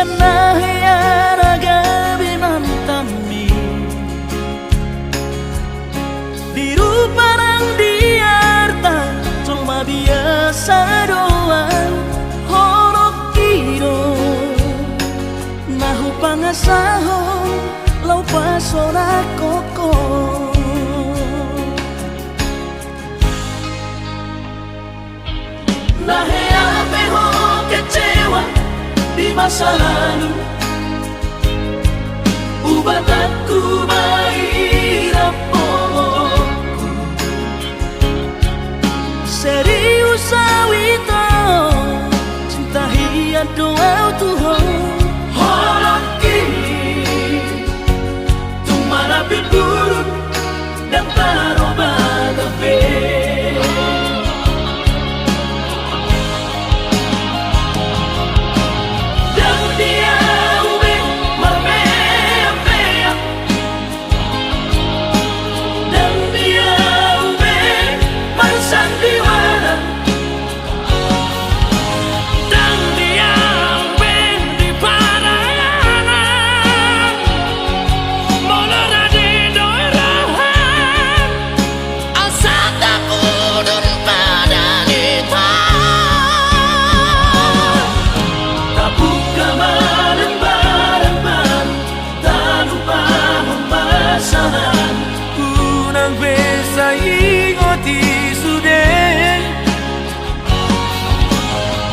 nahiaraga binantami biru parang diarta cuma biasa doang horok kiro nahu pangasahon lau pasora koko nahe ape ho kecewa di masa lalu ubat aku mahirap pomoku serius awito cinta hiat doa Tuhan horok kini tumara buruk dan taroba kafe ingoti sudah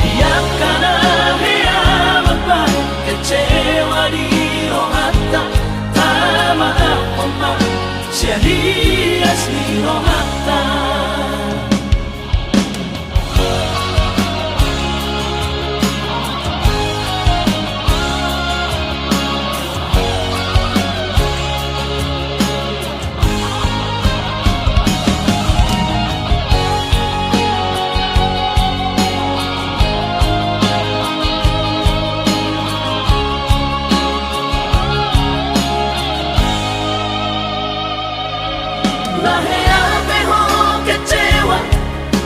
yang kana hea mabang kecewa di rohata tama apa sia hias di rohata nahe ape ho kecewa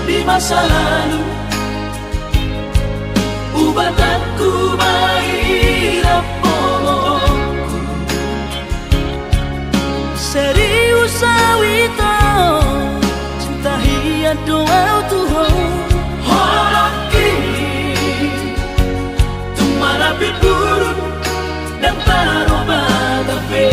di masa lalu ubat aku mahirap pomoku serius awito cinta hiat doa Tuhan horok kini tumara buruk dan taroba kafe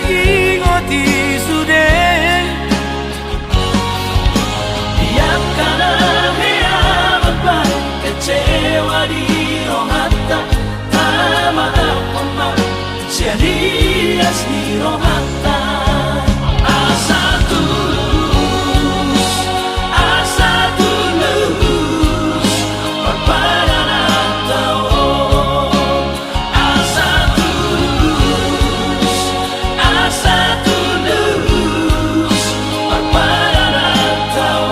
ingoti sudah yang kana hea mabang kecewa di rohata tama apa sia hias di rohata asa tulus berpadan atau asa tulus berpadan atau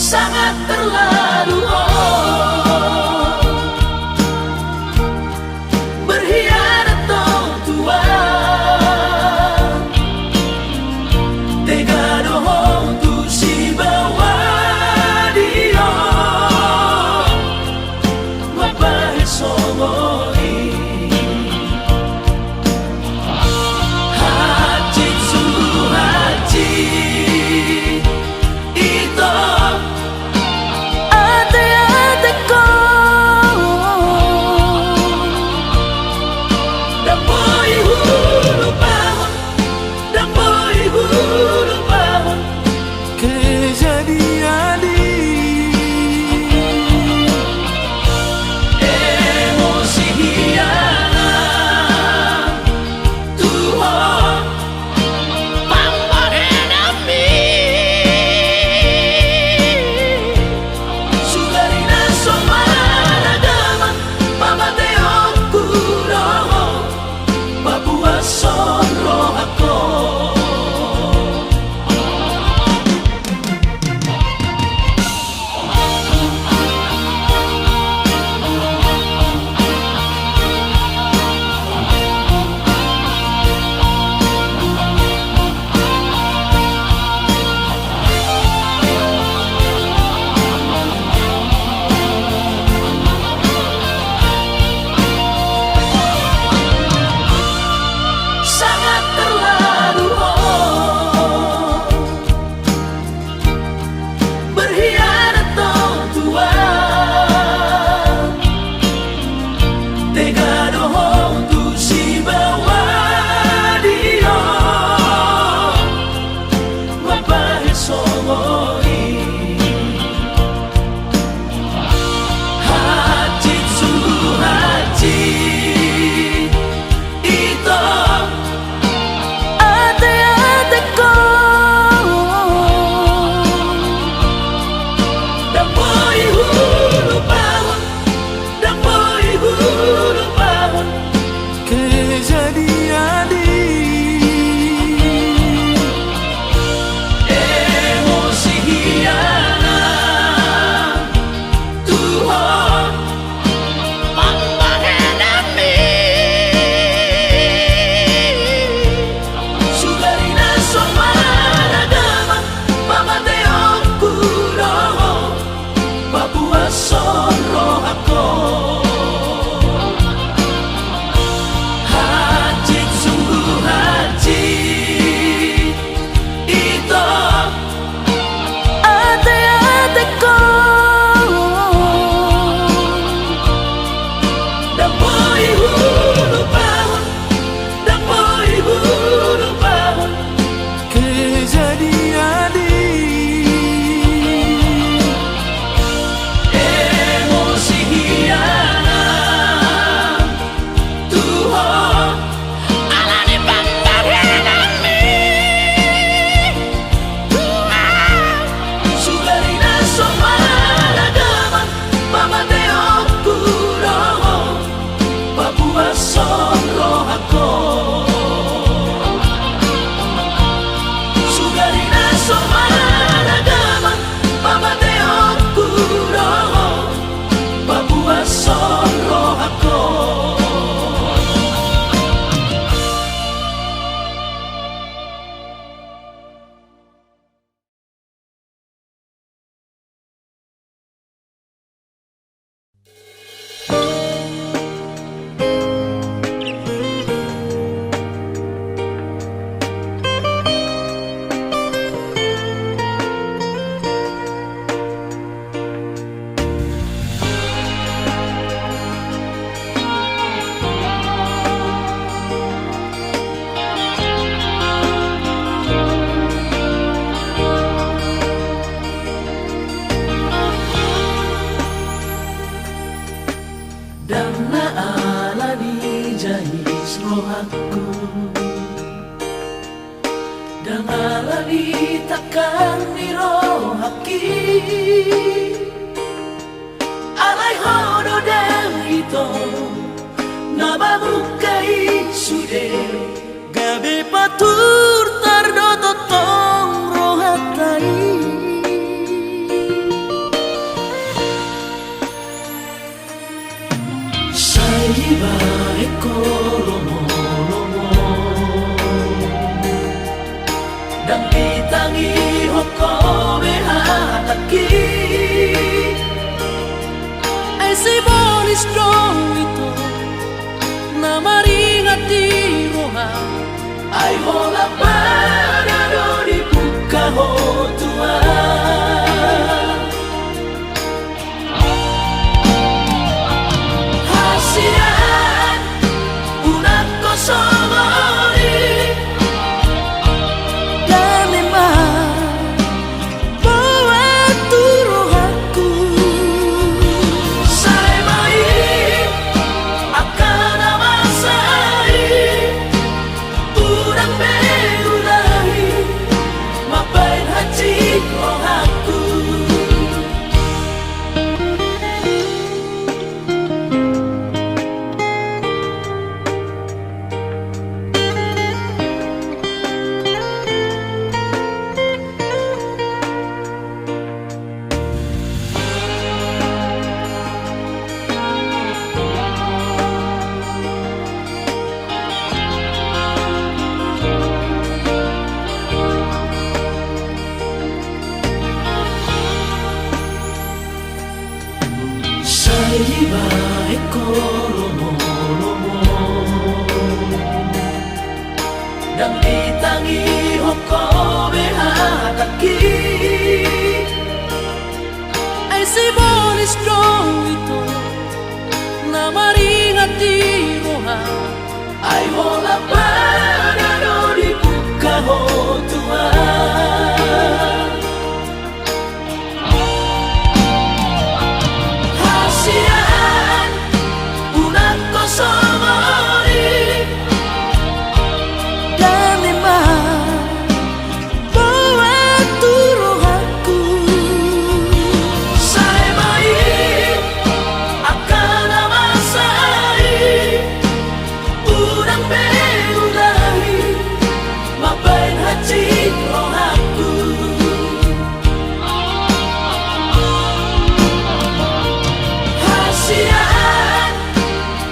sangat terlalu berkhianat dong Tuhan, tega dohong tu si bawa dia mapahit songoi haji su haji ito ate-ate ko dampoy hulu pahon dampoy hulu pahon kejadian emosi hianat Tuhan pambahin kami sugari na somaragama pamatayong kuroho pabuwason roh ako sangat terlalu berkhianat dong Tuhan, tega dohong tu si bawa dia mapahit songoi haji su haji ito ate-ate ko dampoy hulu pahon dampoy hulu pahon kejadian emosi hianat Tuhan pambahin kami sugari na somaragama pamatayong kuroho pabuwason roh ako haji sungguh haji ito ate-ate ko dampoy hulu pahon dampoy hulu pahon kejadian emosi hianat Tuhan alani pambahin kami Tuhan sugari na somaragama pamatayong kuroho pabuwason roh ako sugari na somaragama pamatayong kuroho pabuwason roh ako dan naalani jahis rohaku dan alani takkan nirohaki alai hono dan ito nabamukai sude gabe patur tardo totong rohatai hataki. Ai si bolis dong ito na maringat di roha. Ai hola para dori buka ho tua. Hasian unak kosongori Dan memang bawa turuhanku. saya main akan amasai urang beulahi mapain hati rohaku. Saya baik kolomo-lomo dan ditangi hoko behataki. Ai si bolis dong ito na maringat di roha. Ai hola para dori buka ho tua. Hasian unak kosongori Dan memang bawa turuhanku. saya main akan amasai urang beulahi mapain hati rohaku. Hasian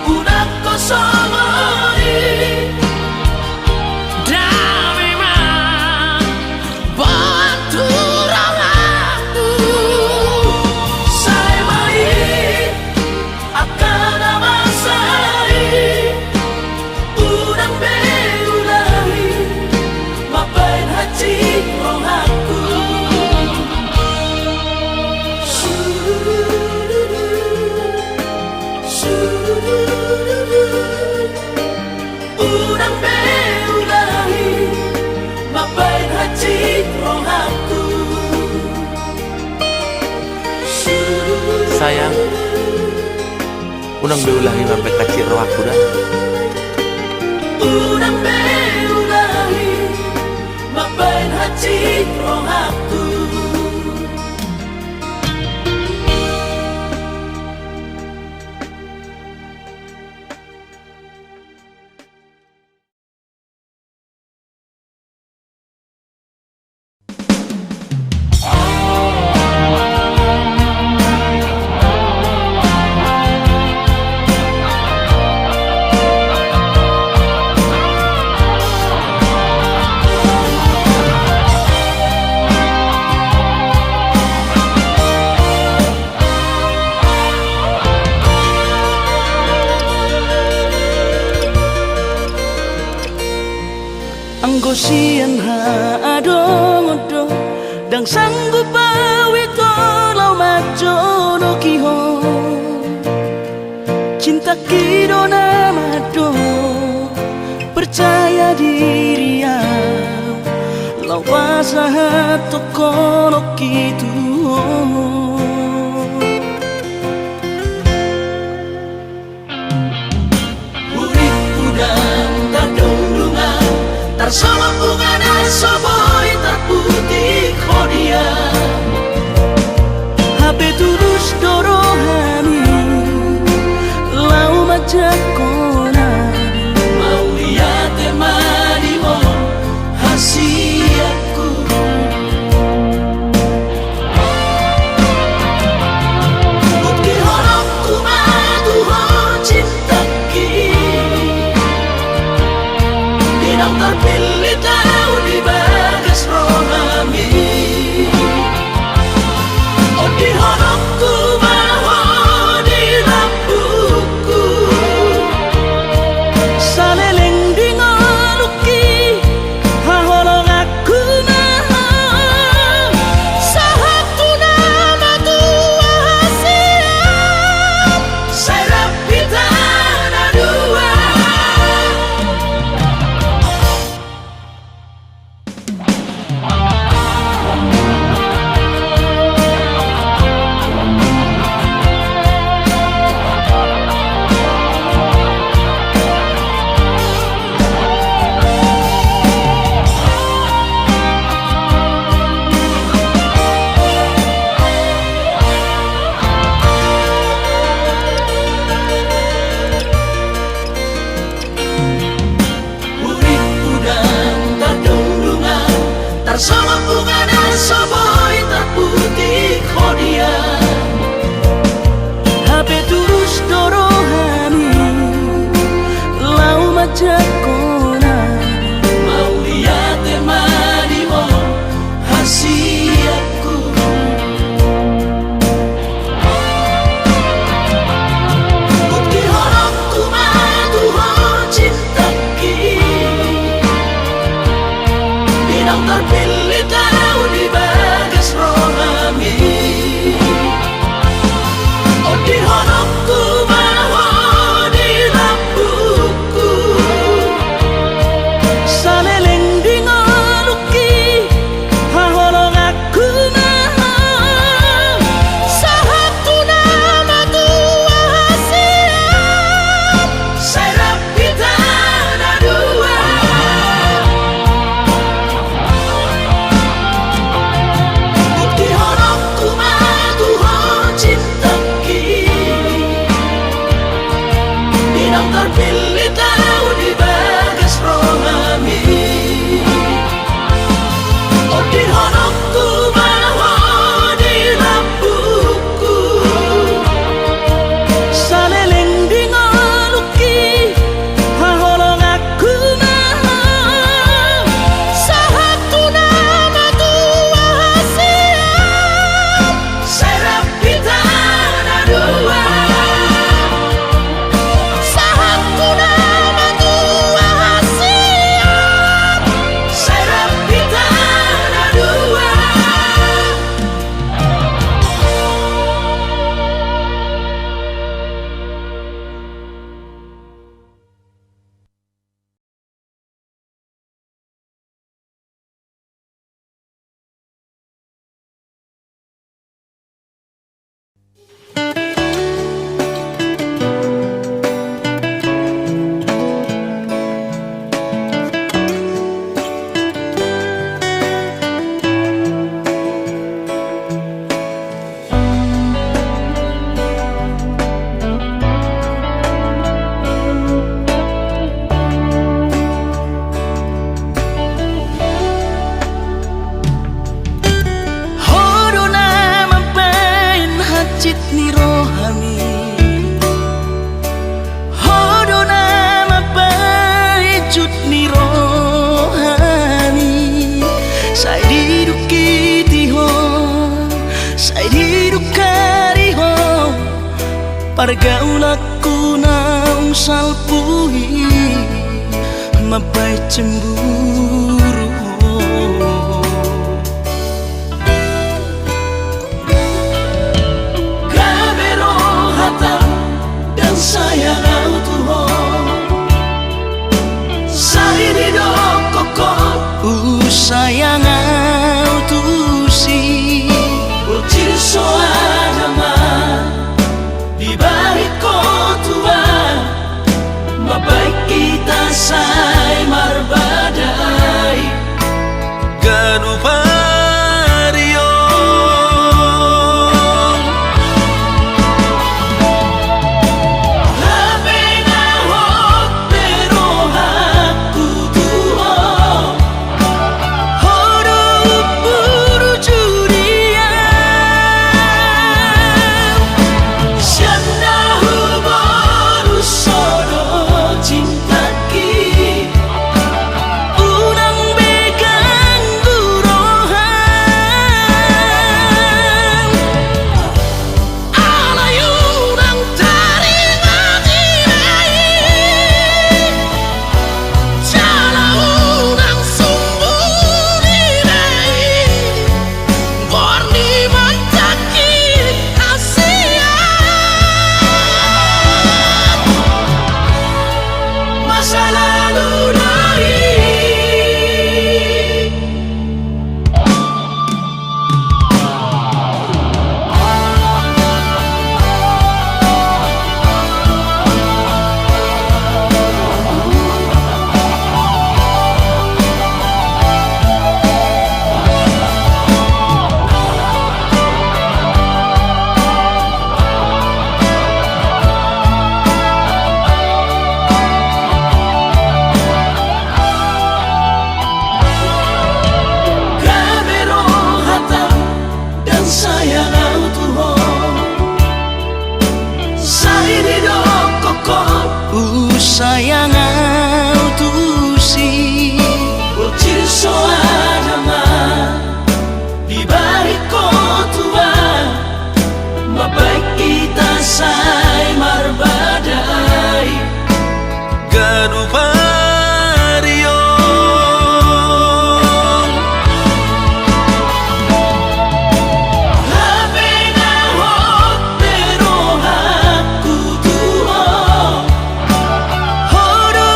unak kosongori Dan memang bawa turuhanku. saya main akan amasai urang beulahi mapain hati rohaku. Urang beulahi mapain hati rohaku. Sayang, unang beulahi sampai kacir roh aku dah. Urang beulahi mapain hati rohaku. Anggo sian ha adong-odong dang sanggup awito lau majo no kiho. Cinta kidona mado percaya diri ya lau pasah toko no kitu. Urip udang tadulungan tarsama bunga nasoboy terputih kodia. HP tulus dorohani lau majak kona. Mau lihat temani mo hasiatku. Pargaulaku naung salpuhi mapai cemburu. Kabero hata dan sayang Tuhan Sari do kokot Sayang tu si Ucil soadama di balik kotuan Mabaik kita say marbadai Ganupario Labe na hot pero haku tuho Horo puru curian Sianda huboru sodo cintaki Unang begang gurohan Alayunang taringan inai Jalaunang sumbun inai Borni mantaki kasihan Masa lalu dari Kabero hata dan sayang Tuhan Sari do kokot Sayang tu si Ucil soadama di balik kotuan Mabaik kita say marbadai Ganupario Labe na hot pero haku tuho Horo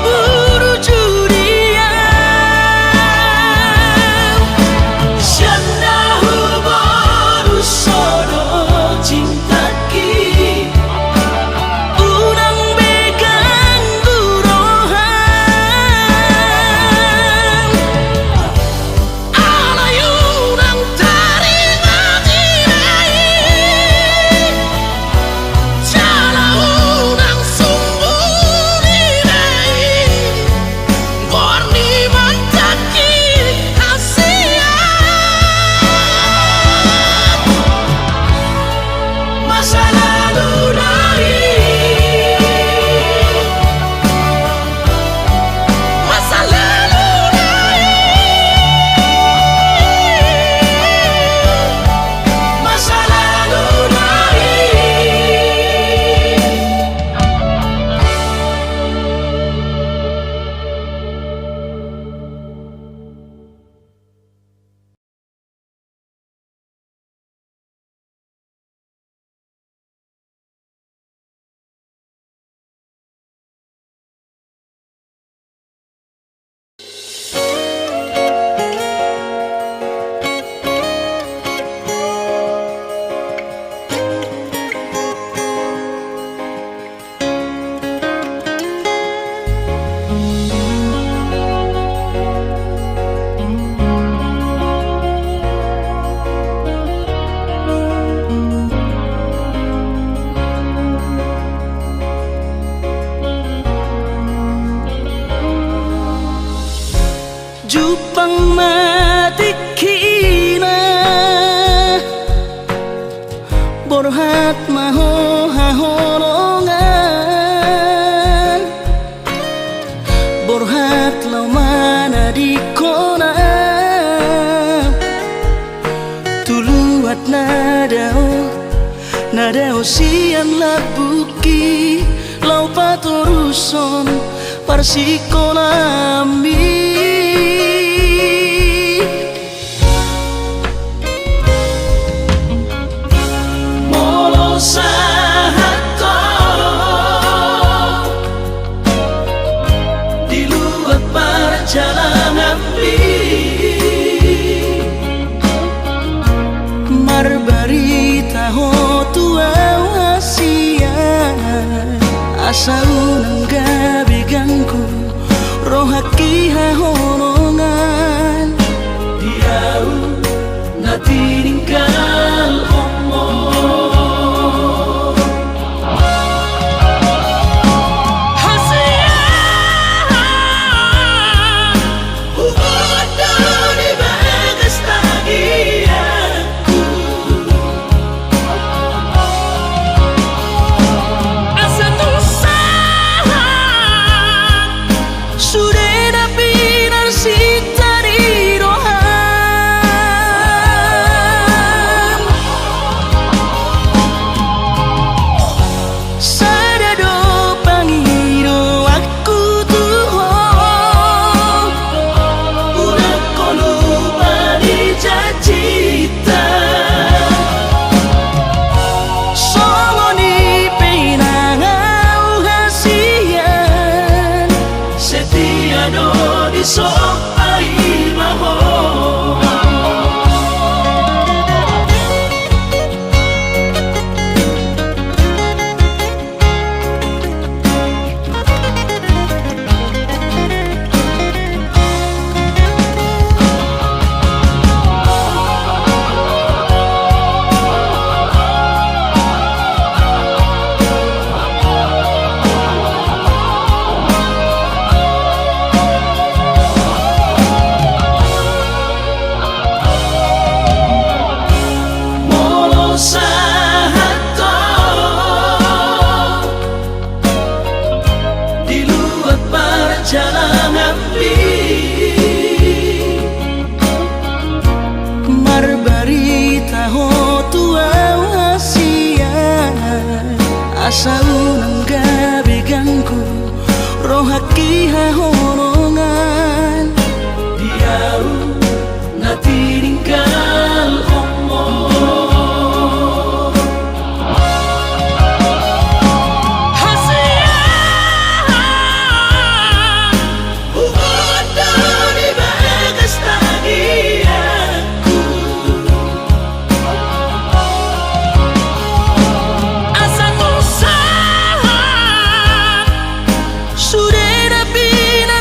puru curian Sianda huboru sodo cintaki Unang begang gurohan Alayunang taringan inai Jalaunang sumbun inai Borni mantaki kasihan Masa lalu dari Masa lalu dari Masa lalu dari Jupang matikina Borhat maho haholongan Borhat lau mana di kona Tuluat nadao Nada osian labuki lau patoruson parsikolami. Molo sahato di luar perjalanan Marbarita ho tua asia asa unang gabi gangku rohaki hahonongan diau na tininggal omo hasia ugodo di bagas tagianku asa tusahan sudah napinar si tari roham sadado pangiro aku tuhong udah ko lupa di cacita songoni pinangau hasian setia no di sopai maho Molo sahato di luar perjalanan Marbarita ho tua asia asa unang gabi gangku rohaki hahonongan diau na tininggal omo hasia ugodo di bagas tagianku asa tusahan sudah napinar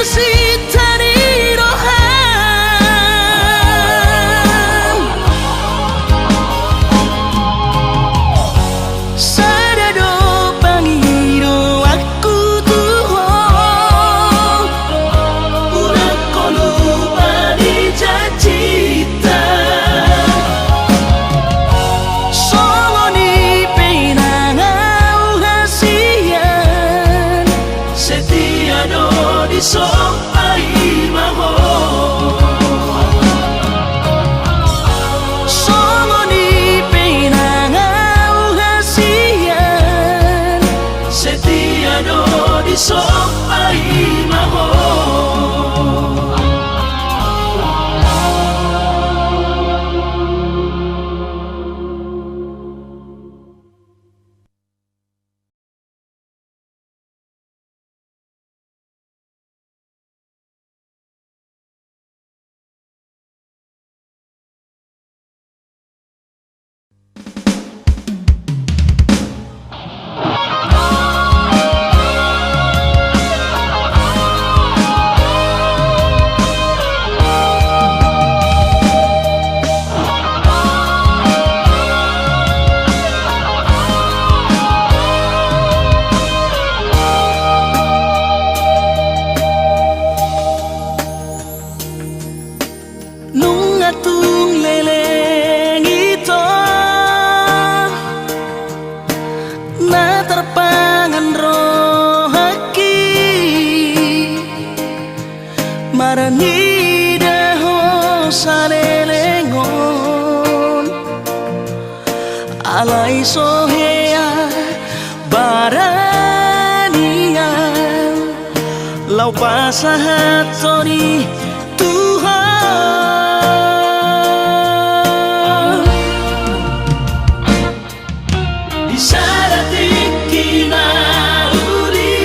alai sohea barania lau pasahat soni Tuhan Di sana tingkina uli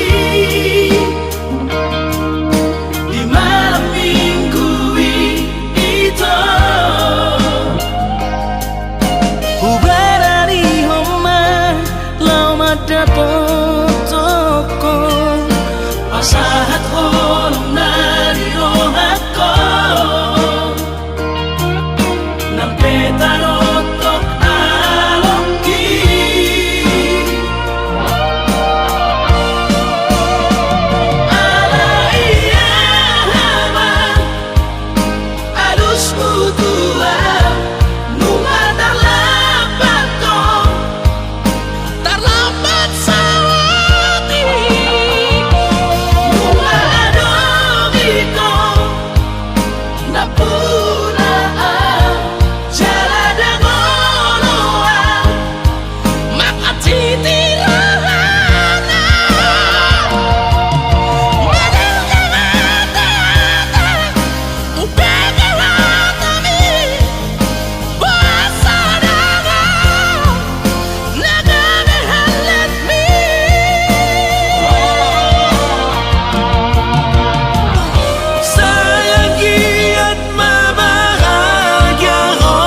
di malam minggu itu Uberani homa lau madapo toko pasahat holong nari rohako nang petarotok aloki ala iya hama alus mutua nunga tarlapat sawati nunga adobiko napuna jalada ngoloa makatitirahana madangkamata upegaratami basadana nagamehalet mi Sayangi at mabahagya ko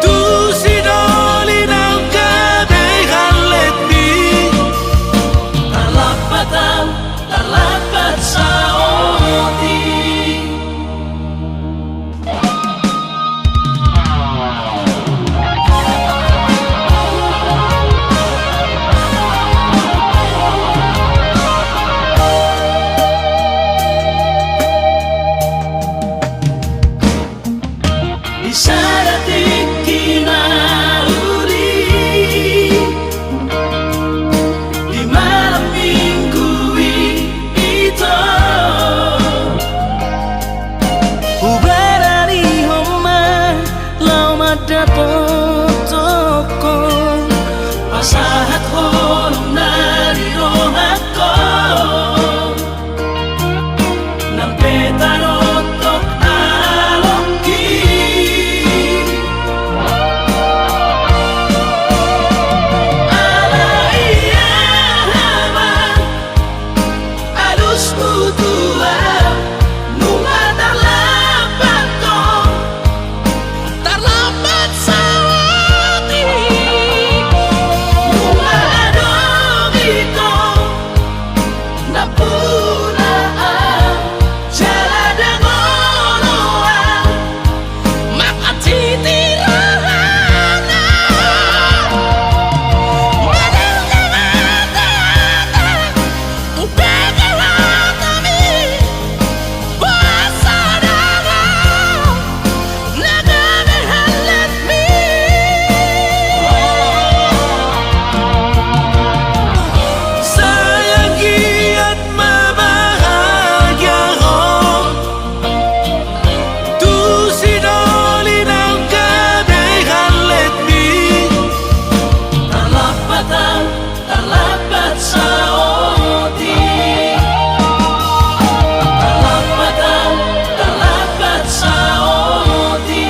Tu sinoli ng kabihalit ni tarlapat sa oti di sana tingkina uli di malam minggu itu Uberani homa lau madapo toko pasahat holong nari rohako nang petarotok aloki ala iya hama alus mutua nunga tarlapat sawati nunga adobiko napuna jalada ngoloa makatitirahana madangkamata upegaratami basadana nagamehalet mi Sayangi at mabahagya ko Tu sinoli ng kabihalit ni tarlapat sa oti tarlapat sa oti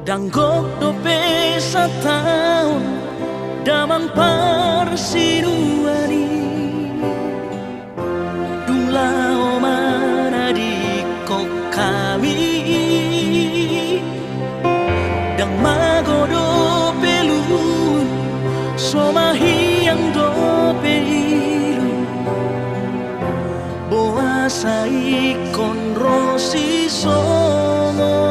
Danggok dope sa taon Damang parsinuani Dunglao manadi ko kami Dang magodo pelun Somahiyang do peilu boa sai con rosi sono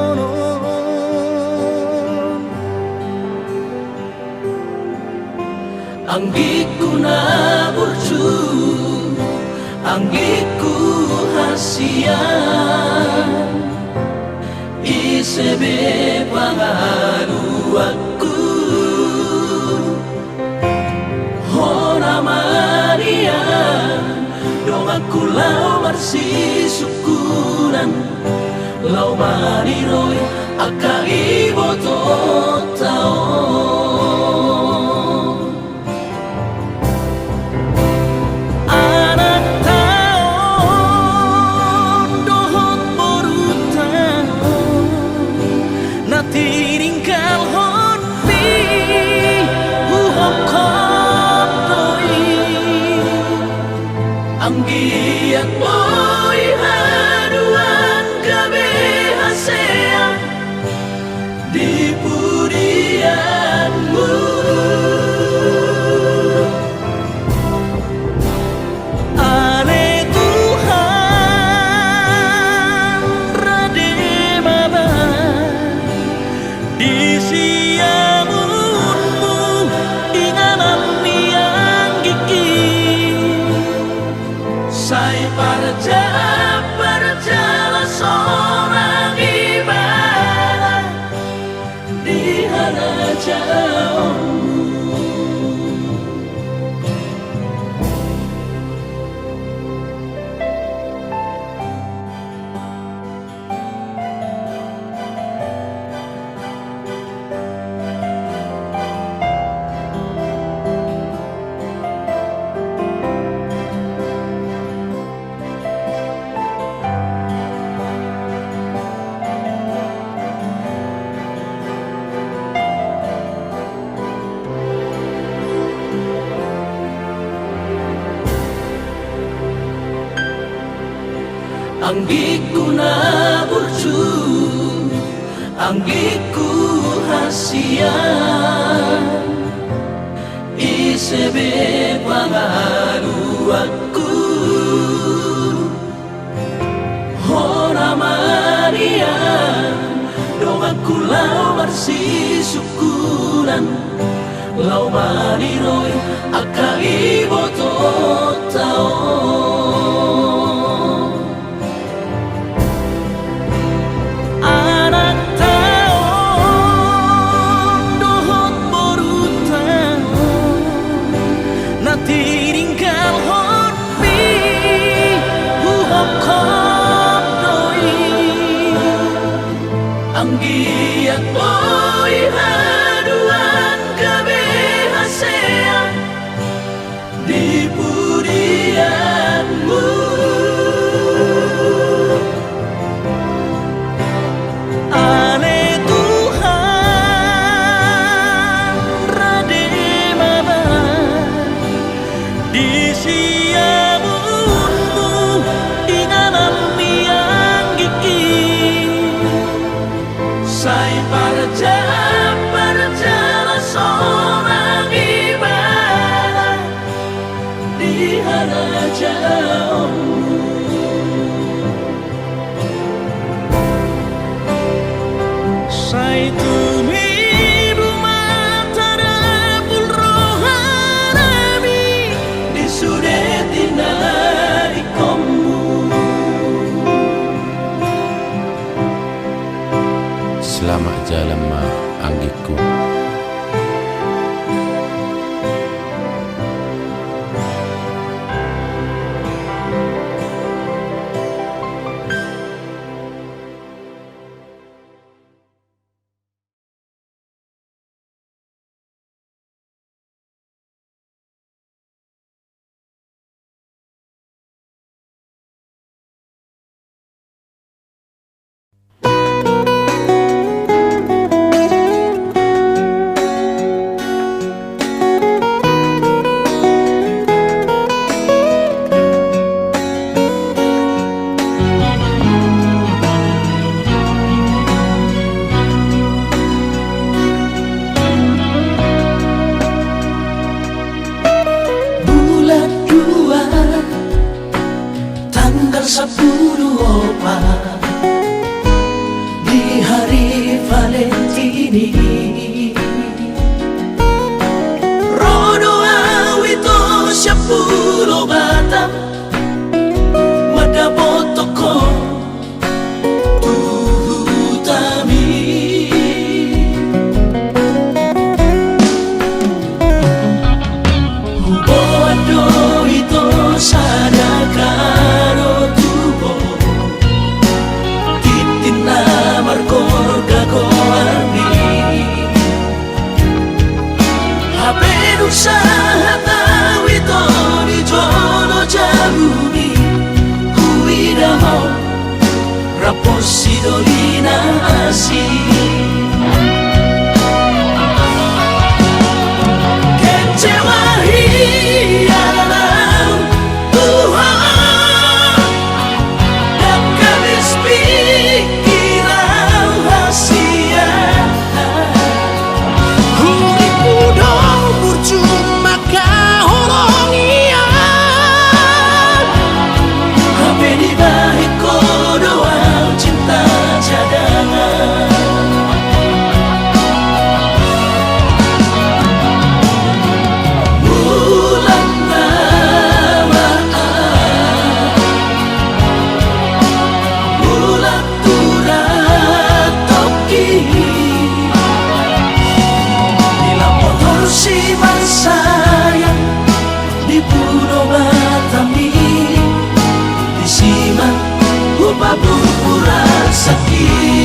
Anggiku na burcu Anggiku hasian Isebe pangalu aku Hona Maria Dong aku lau marsi syukuran Lau mariroi akai boto tao Anggiat boy haduan gabe hasea di pudianmu Ale Tuhan rade maba di siamunmu inganan yang gigi Sai perjala seorang ibadah di harajamu Anggiku na burcu Anggiku hasian Isebe pangalu aku Hona Maria Dong aku lau marsi syukuran Lau mariroi akai boto tao Tinggal hormi huhop kop doi Anggiat boy haduan gabe hasea di pudianmu Ale Tuhan rade maba di siamunmu inganan yang gigi Sai perjala dolina asih. Kecewa hilang Tuhan, dan habis pikiran rahasia. Huriku dong percuma kahorong iya. Hape di balik doa cinta cadangan. Bulan Ramadan, bulan turat toki, bila motor si sayang di Pulau Batami, disimak upah pura sakit.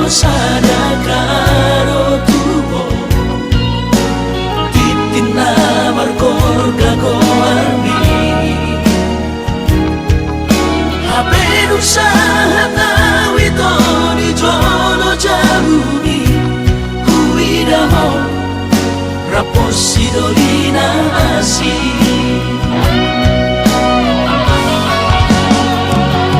Sadakaro tubo titina markorga goarmi hape usaha tawito di jono jaruni kuidamo raposi dolina asih.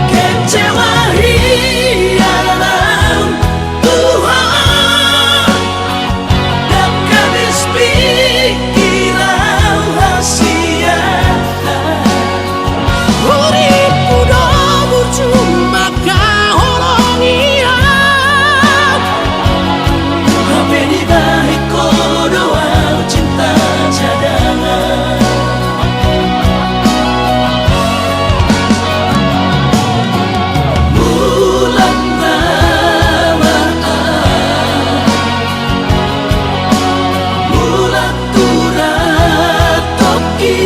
Kecewa hilang Tuhan, dan habis pikiran rahasia. Huriku dong percuma kahorong iya. Hape di balik doa cinta cadangan. Bulan Ramadan, bulan turat toki,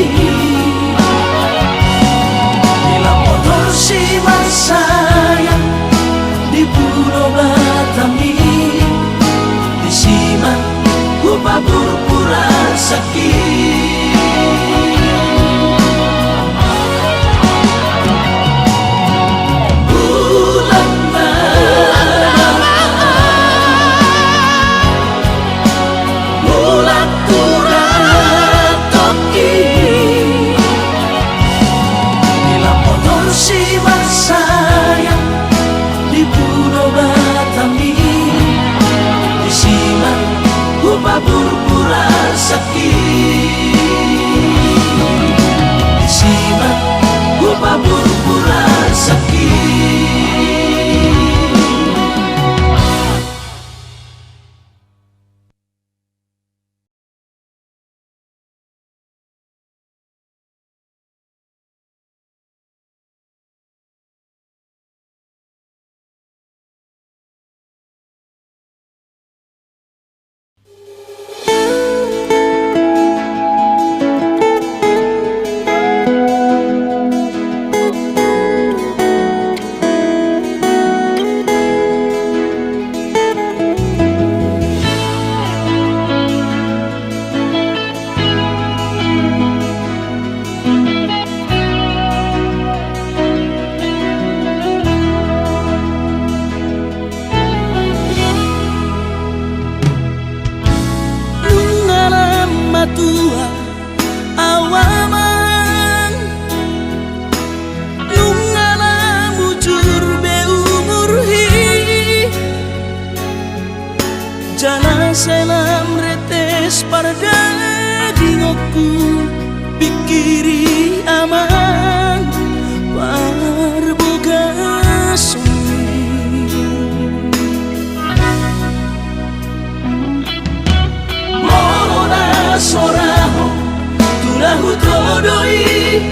bila motor si sayang di Pulau Batami, disimak upah pura sakit. Bulan Ramadan, bulan turat toki, bila motor si sayang di Pulau Batami, disimak upah pura sakit. Disimak upah pura sakit. Tua awaman nungala mujur be umur hi jana selam retes pada dingokku pikiri aman parboga sumi soraho tulahu todoi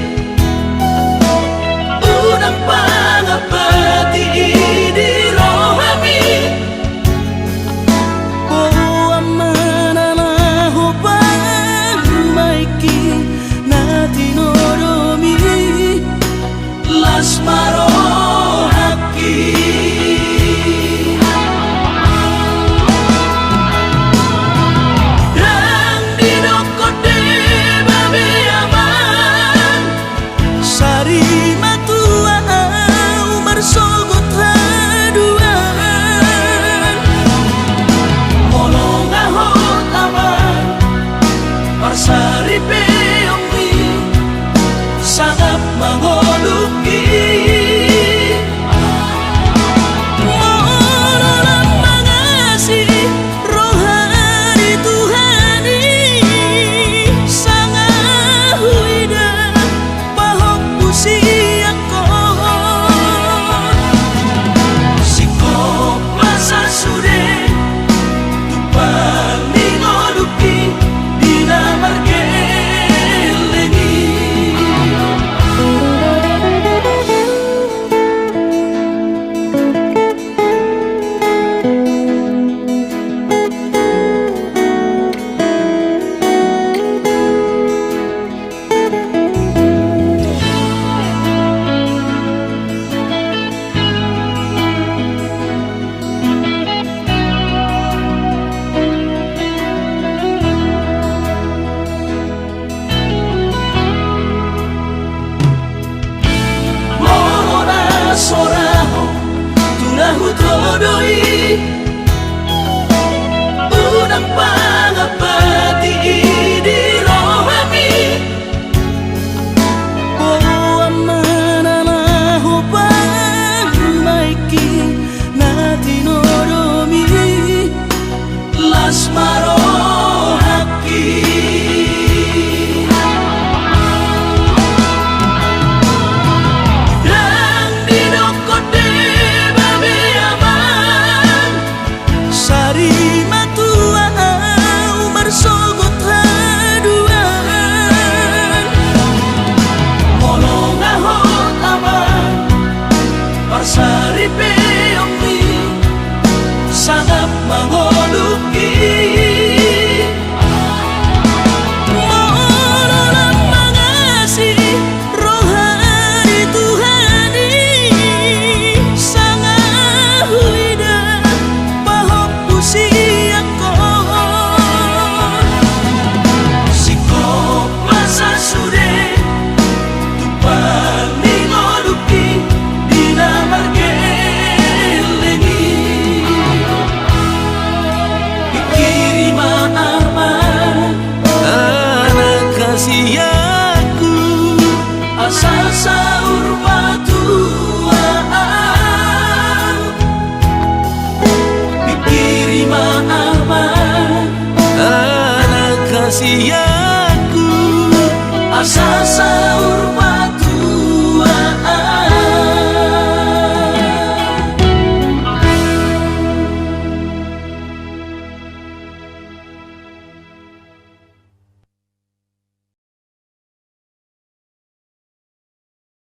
rahasiaku. Asa